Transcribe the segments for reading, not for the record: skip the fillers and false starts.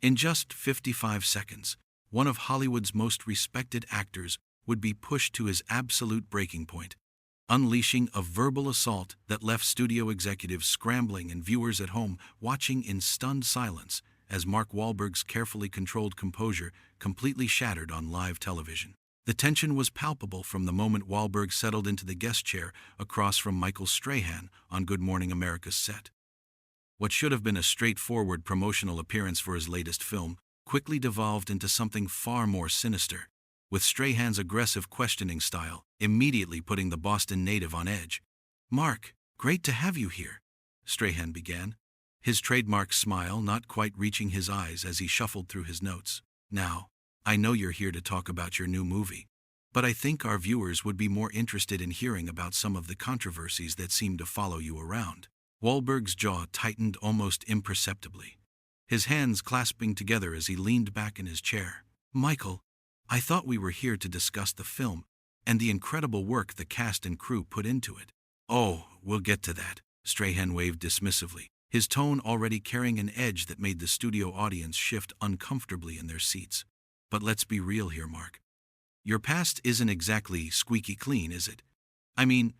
In just 55 seconds, one of Hollywood's most respected actors would be pushed to his absolute breaking point, unleashing a verbal assault that left studio executives scrambling and viewers at home watching in stunned silence as Mark Wahlberg's carefully controlled composure completely shattered on live television. The tension was palpable from the moment Wahlberg settled into the guest chair across from Michael Strahan on Good Morning America's set. What should have been a straightforward promotional appearance for his latest film quickly devolved into something far more sinister, with Strahan's aggressive questioning style immediately putting the Boston native on edge. "Mark, great to have you here," Strahan began, his trademark smile not quite reaching his eyes as he shuffled through his notes. "Now, I know you're here to talk about your new movie, but I think our viewers would be more interested in hearing about some of the controversies that seem to follow you around." Wahlberg's jaw tightened almost imperceptibly, his hands clasping together as he leaned back in his chair. "Michael, I thought we were here to discuss the film and the incredible work the cast and crew put into it." "Oh, we'll get to that," Strahan waved dismissively, his tone already carrying an edge that made the studio audience shift uncomfortably in their seats. "But let's be real here, Mark. Your past isn't exactly squeaky clean, is it? I mean,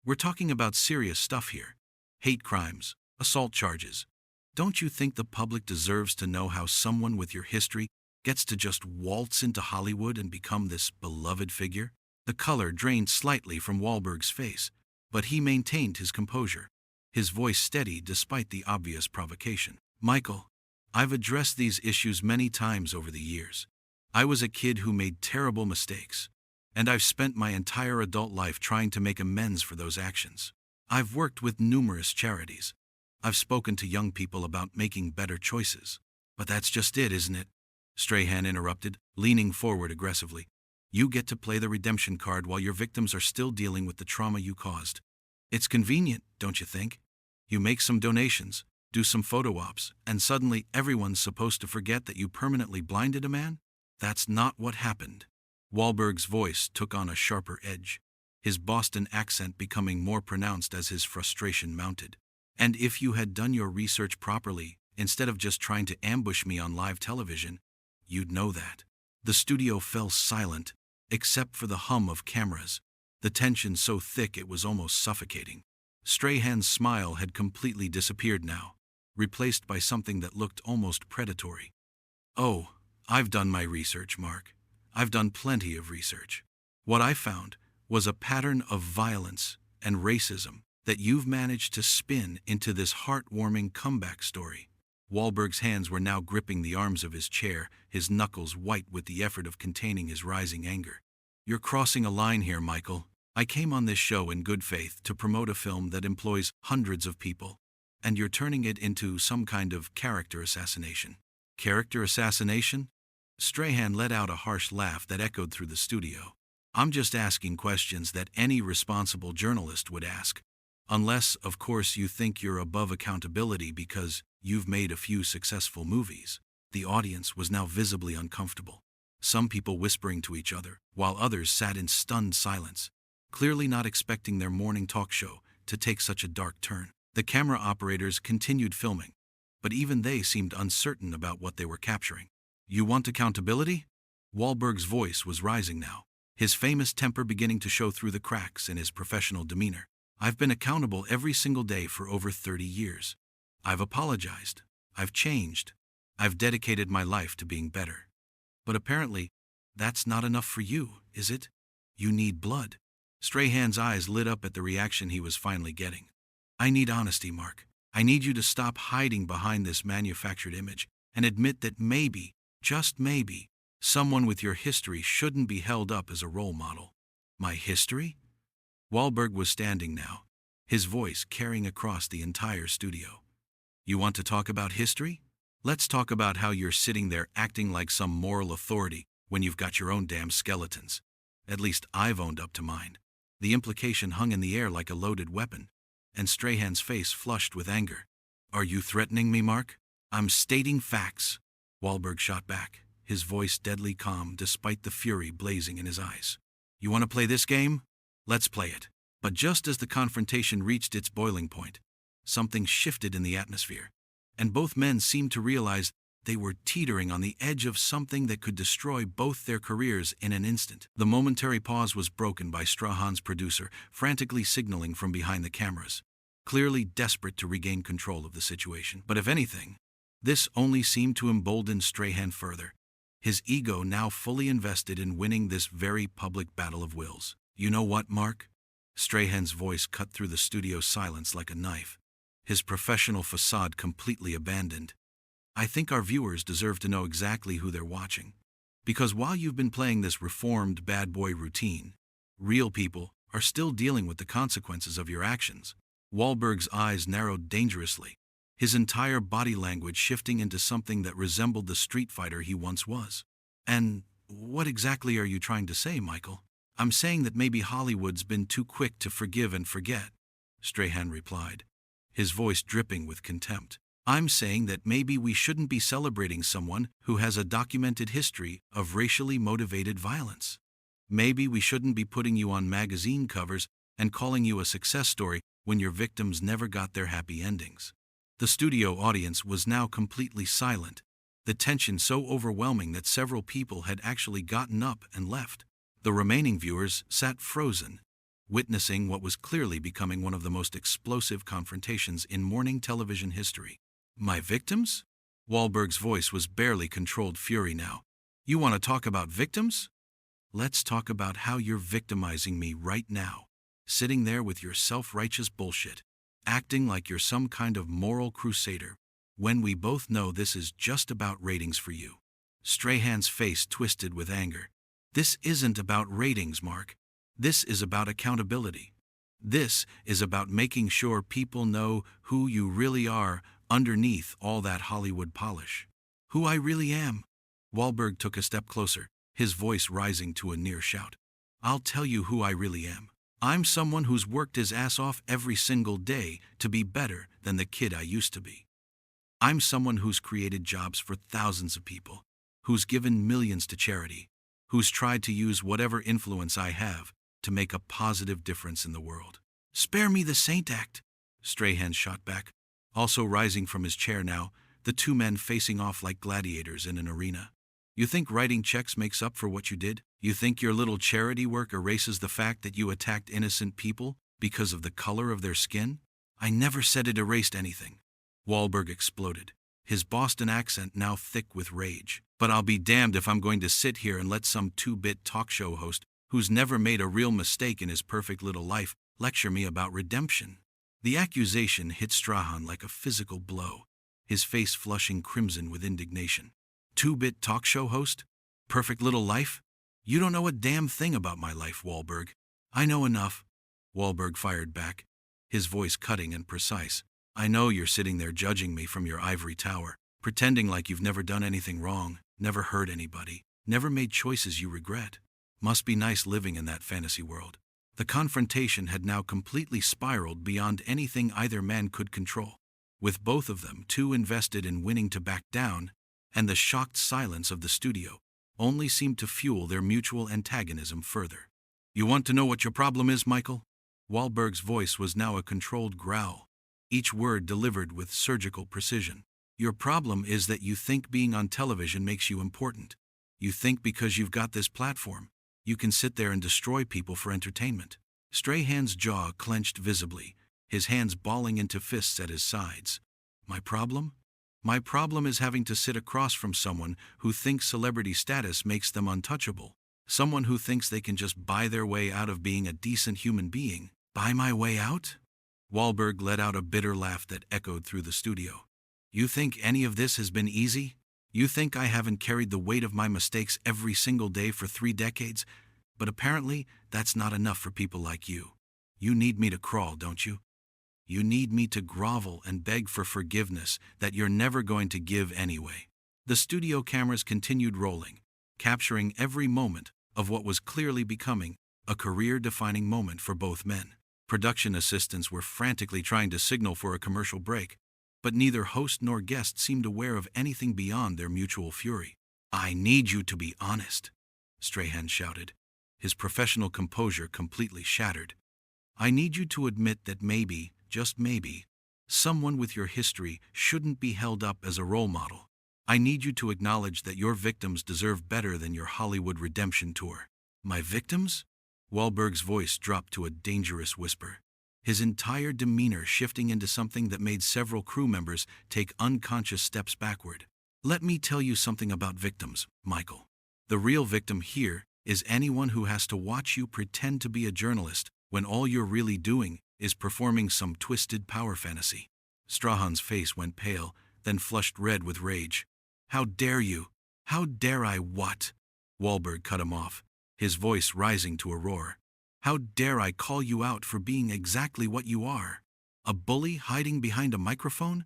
we're talking about serious stuff here. Hate crimes, assault charges. Don't you think the public deserves to know how someone with your history gets to just waltz into Hollywood and become this beloved figure?" The color drained slightly from Wahlberg's face, but he maintained his composure, his voice steady despite the obvious provocation. "Michael, I've addressed these issues many times over the years. I was a kid who made terrible mistakes, and I've spent my entire adult life trying to make amends for those actions. I've worked with numerous charities. I've spoken to young people about making better choices." "But that's just it, isn't it?" Strahan interrupted, leaning forward aggressively. "You get to play the redemption card while your victims are still dealing with the trauma you caused. It's convenient, don't you think? You make some donations, do some photo ops, and suddenly everyone's supposed to forget that you permanently blinded a man? That's not what happened." Wahlberg's voice took on a sharper edge, his Boston accent becoming more pronounced as his frustration mounted. "And if you had done your research properly, instead of just trying to ambush me on live television, you'd know that." The studio fell silent, except for the hum of cameras, the tension so thick it was almost suffocating. Strahan's smile had completely disappeared now, replaced by something that looked almost predatory. "Oh, I've done my research, Mark. I've done plenty of research. What I found was a pattern of violence and racism that you've managed to spin into this heartwarming comeback story." Wahlberg's hands were now gripping the arms of his chair, his knuckles white with the effort of containing his rising anger. "You're crossing a line here, Michael. I came on this show in good faith to promote a film that employs hundreds of people, and you're turning it into some kind of character assassination." "Character assassination?" Strahan let out a harsh laugh that echoed through the studio. "I'm just asking questions that any responsible journalist would ask. Unless, of course, you think you're above accountability because you've made a few successful movies." The audience was now visibly uncomfortable, some people whispering to each other, while others sat in stunned silence, clearly not expecting their morning talk show to take such a dark turn. The camera operators continued filming, but even they seemed uncertain about what they were capturing. "You want accountability?" Wahlberg's voice was rising now, his famous temper beginning to show through the cracks in his professional demeanor. "I've been accountable every single day for over 30 years. I've apologized. I've changed. I've dedicated my life to being better. But apparently, that's not enough for you, is it? You need blood." Strahan's eyes lit up at the reaction he was finally getting. "I need honesty, Mark. I need you to stop hiding behind this manufactured image and admit that maybe, just maybe, someone with your history shouldn't be held up as a role model." "My history?" Wahlberg was standing now, his voice carrying across the entire studio. "You want to talk about history? Let's talk about how you're sitting there acting like some moral authority when you've got your own damn skeletons. At least I've owned up to mine." The implication hung in the air like a loaded weapon, and Strahan's face flushed with anger. "Are you threatening me, Mark?" "I'm stating facts," Wahlberg shot back, his voice deadly calm despite the fury blazing in his eyes. "You want to play this game? Let's play it." But just as the confrontation reached its boiling point, something shifted in the atmosphere, and both men seemed to realize They were teetering on the edge of something that could destroy both their careers in an instant. The momentary pause was broken by Strahan's producer, frantically signaling from behind the cameras, clearly desperate to regain control of the situation. But if anything, this only seemed to embolden Strahan further, his ego now fully invested in winning this very public battle of wills. "You know what, Mark?" Strahan's voice cut through the studio silence like a knife, his professional facade completely abandoned. "I think our viewers deserve to know exactly who they're watching. Because while you've been playing this reformed bad boy routine, real people are still dealing with the consequences of your actions." Wahlberg's eyes narrowed dangerously, his entire body language shifting into something that resembled the street fighter he once was. "And what exactly are you trying to say, Michael?" "I'm saying that maybe Hollywood's been too quick to forgive and forget," Strahan replied, his voice dripping with contempt. "I'm saying that maybe we shouldn't be celebrating someone who has a documented history of racially motivated violence. Maybe we shouldn't be putting you on magazine covers and calling you a success story when your victims never got their happy endings." The studio audience was now completely silent, the tension so overwhelming that several people had actually gotten up and left. The remaining viewers sat frozen, witnessing what was clearly becoming one of the most explosive confrontations in morning television history. "My victims?" Wahlberg's voice was barely controlled fury now. "You want to talk about victims? Let's talk about how you're victimizing me right now, sitting there with your self-righteous bullshit, acting like you're some kind of moral crusader, when we both know this is just about ratings for you." Strahan's face twisted with anger. "This isn't about ratings, Mark. This is about accountability. This is about making sure people know who you really are underneath all that Hollywood polish." "Who I really am?" Wahlberg took a step closer, his voice rising to a near shout. "I'll tell you who I really am. I'm someone who's worked his ass off every single day to be better than the kid I used to be. I'm someone who's created jobs for thousands of people, who's given millions to charity, who's tried to use whatever influence I have to make a positive difference in the world." "Spare me the saint act," Strahan shot back, also rising from his chair now, the two men facing off like gladiators in an arena. "You think writing checks makes up for what you did? You think your little charity work erases the fact that you attacked innocent people because of the color of their skin? I never said it erased anything." Wahlberg exploded, his Boston accent now thick with rage. "But I'll be damned if I'm going to sit here and let some two-bit talk show host who's never made a real mistake in his perfect little life lecture me about redemption." The accusation hit Strahan like a physical blow, his face flushing crimson with indignation. "Two-bit talk show host? Perfect little life? You don't know a damn thing about my life, Wahlberg." "I know enough," Wahlberg fired back, his voice cutting and precise. "I know you're sitting there judging me from your ivory tower, pretending like you've never done anything wrong, never hurt anybody, never made choices you regret. Must be nice living in that fantasy world." The confrontation had now completely spiraled beyond anything either man could control, with both of them too invested in winning to back down, and the shocked silence of the studio only seemed to fuel their mutual antagonism further. "You want to know what your problem is, Michael?" Wahlberg's voice was now a controlled growl, each word delivered with surgical precision. "Your problem is that you think being on television makes you important. You think because you've got this platform, you can sit there and destroy people for entertainment." Strahan's jaw clenched visibly, his hands balling into fists at his sides. "My problem? My problem is having to sit across from someone who thinks celebrity status makes them untouchable. Someone who thinks they can just buy their way out of being a decent human being." "Buy my way out?" Wahlberg let out a bitter laugh that echoed through the studio. "You think any of this has been easy? You think I haven't carried the weight of my mistakes every single day for 3 decades? But apparently, that's not enough for people like you. You need me to crawl, don't you? You need me to grovel and beg for forgiveness that you're never going to give anyway." The studio cameras continued rolling, capturing every moment of what was clearly becoming a career-defining moment for both men. Production assistants were frantically trying to signal for a commercial break, but neither host nor guest seemed aware of anything beyond their mutual fury. "I need you to be honest," Strahan shouted, his professional composure completely shattered. "I need you to admit that maybe, just maybe, someone with your history shouldn't be held up as a role model. I need you to acknowledge that your victims deserve better than your Hollywood redemption tour." "My victims?" Wahlberg's voice dropped to a dangerous whisper, his entire demeanor shifting into something that made several crew members take unconscious steps backward. "Let me tell you something about victims, Michael. The real victim here is anyone who has to watch you pretend to be a journalist when all you're really doing is performing some twisted power fantasy." Strahan's face went pale, then flushed red with rage. "How dare you? How dare I what?" Wahlberg cut him off, his voice rising to a roar. "How dare I call you out for being exactly what you are? A bully hiding behind a microphone?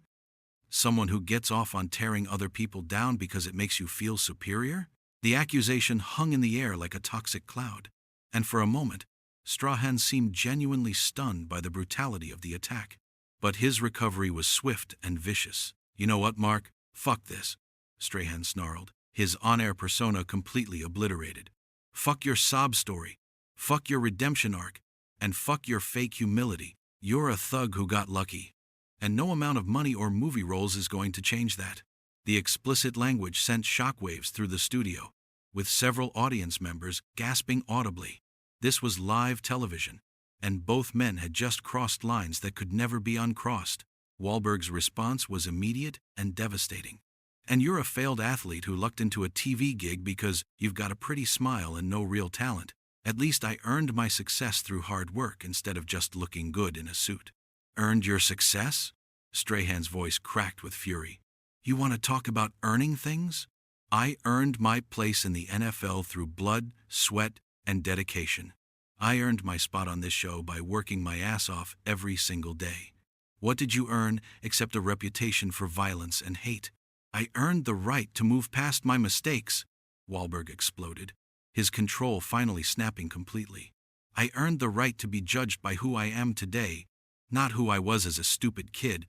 Someone who gets off on tearing other people down because it makes you feel superior?" The accusation hung in the air like a toxic cloud, and for a moment, Strahan seemed genuinely stunned by the brutality of the attack. But his recovery was swift and vicious. "You know what, Mark? Fuck this," Strahan snarled, his on-air persona completely obliterated. "Fuck your sob story, fuck your redemption arc, and fuck your fake humility. You're a thug who got lucky, and no amount of money or movie roles is going to change that." The explicit language sent shockwaves through the studio, with several audience members gasping audibly. This was live television, and both men had just crossed lines that could never be uncrossed. Wahlberg's response was immediate and devastating. "And you're a failed athlete who lucked into a TV gig because you've got a pretty smile and no real talent. At least I earned my success through hard work instead of just looking good in a suit." "Earned your success?" Strahan's voice cracked with fury. "You want to talk about earning things? I earned my place in the NFL through blood, sweat, and dedication. I earned my spot on this show by working my ass off every single day. What did you earn except a reputation for violence and hate? I earned the right to move past my mistakes," Wahlberg exploded, his control finally snapping completely. "I earned the right to be judged by who I am today, not who I was as a stupid kid.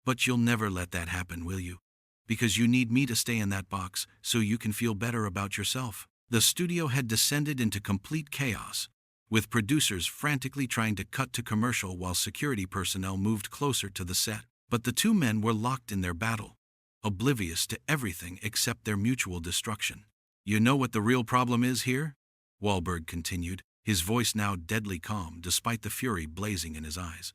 But you'll never let that happen, will you? Because you need me to stay in that box so you can feel better about yourself." The studio had descended into complete chaos, with producers frantically trying to cut to commercial while security personnel moved closer to the set. But the two men were locked in their battle, oblivious to everything except their mutual destruction. "You know what the real problem is here?" Wahlberg continued, his voice now deadly calm despite the fury blazing in his eyes.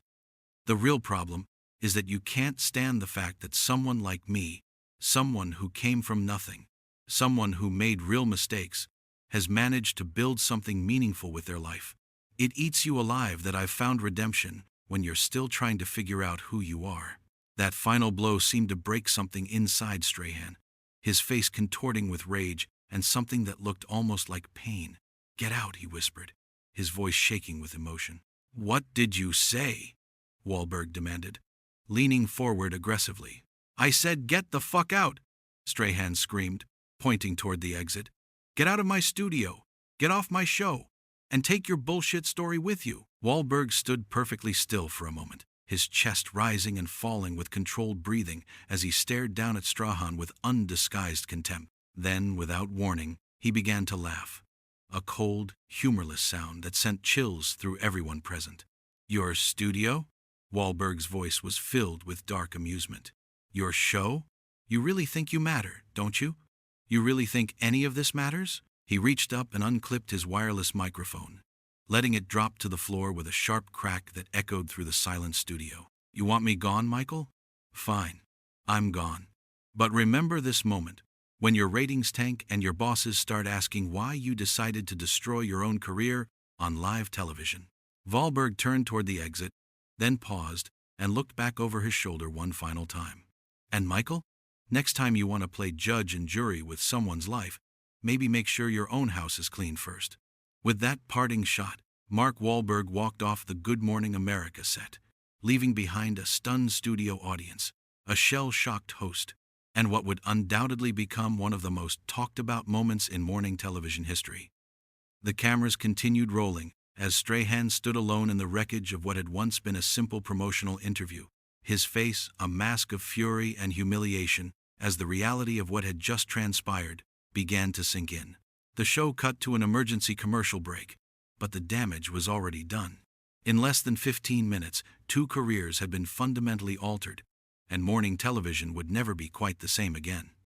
"The real problem is that you can't stand the fact that someone like me, someone who came from nothing, someone who made real mistakes, has managed to build something meaningful with their life. It eats you alive that I've found redemption when you're still trying to figure out who you are." That final blow seemed to break something inside Strahan, his face contorting with rage and something that looked almost like pain. "Get out," he whispered, his voice shaking with emotion. "What did you say?" Wahlberg demanded, leaning forward aggressively. "I said get the fuck out," Strahan screamed, pointing toward the exit. "Get out of my studio, get off my show, and take your bullshit story with you." Wahlberg stood perfectly still for a moment, his chest rising and falling with controlled breathing as he stared down at Strahan with undisguised contempt. Then, without warning, he began to laugh, a cold, humorless sound that sent chills through everyone present. "Your studio?" Wahlberg's voice was filled with dark amusement. "Your show? You really think you matter, don't you? You really think any of this matters?" He reached up and unclipped his wireless microphone, letting it drop to the floor with a sharp crack that echoed through the silent studio. "You want me gone, Michael? Fine. I'm gone. But remember this moment, when your ratings tank and your bosses start asking why you decided to destroy your own career on live television." Wahlberg turned toward the exit, then paused and looked back over his shoulder one final time. "And Michael, next time you want to play judge and jury with someone's life, maybe make sure your own house is clean first." With that parting shot, Mark Wahlberg walked off the Good Morning America set, leaving behind a stunned studio audience, a shell-shocked host, and what would undoubtedly become one of the most talked-about moments in morning television history. The cameras continued rolling as Strahan stood alone in the wreckage of what had once been a simple promotional interview, his face a mask of fury and humiliation as the reality of what had just transpired began to sink in. The show cut to an emergency commercial break, but the damage was already done. In less than 15 minutes, two careers had been fundamentally altered, and morning television would never be quite the same again.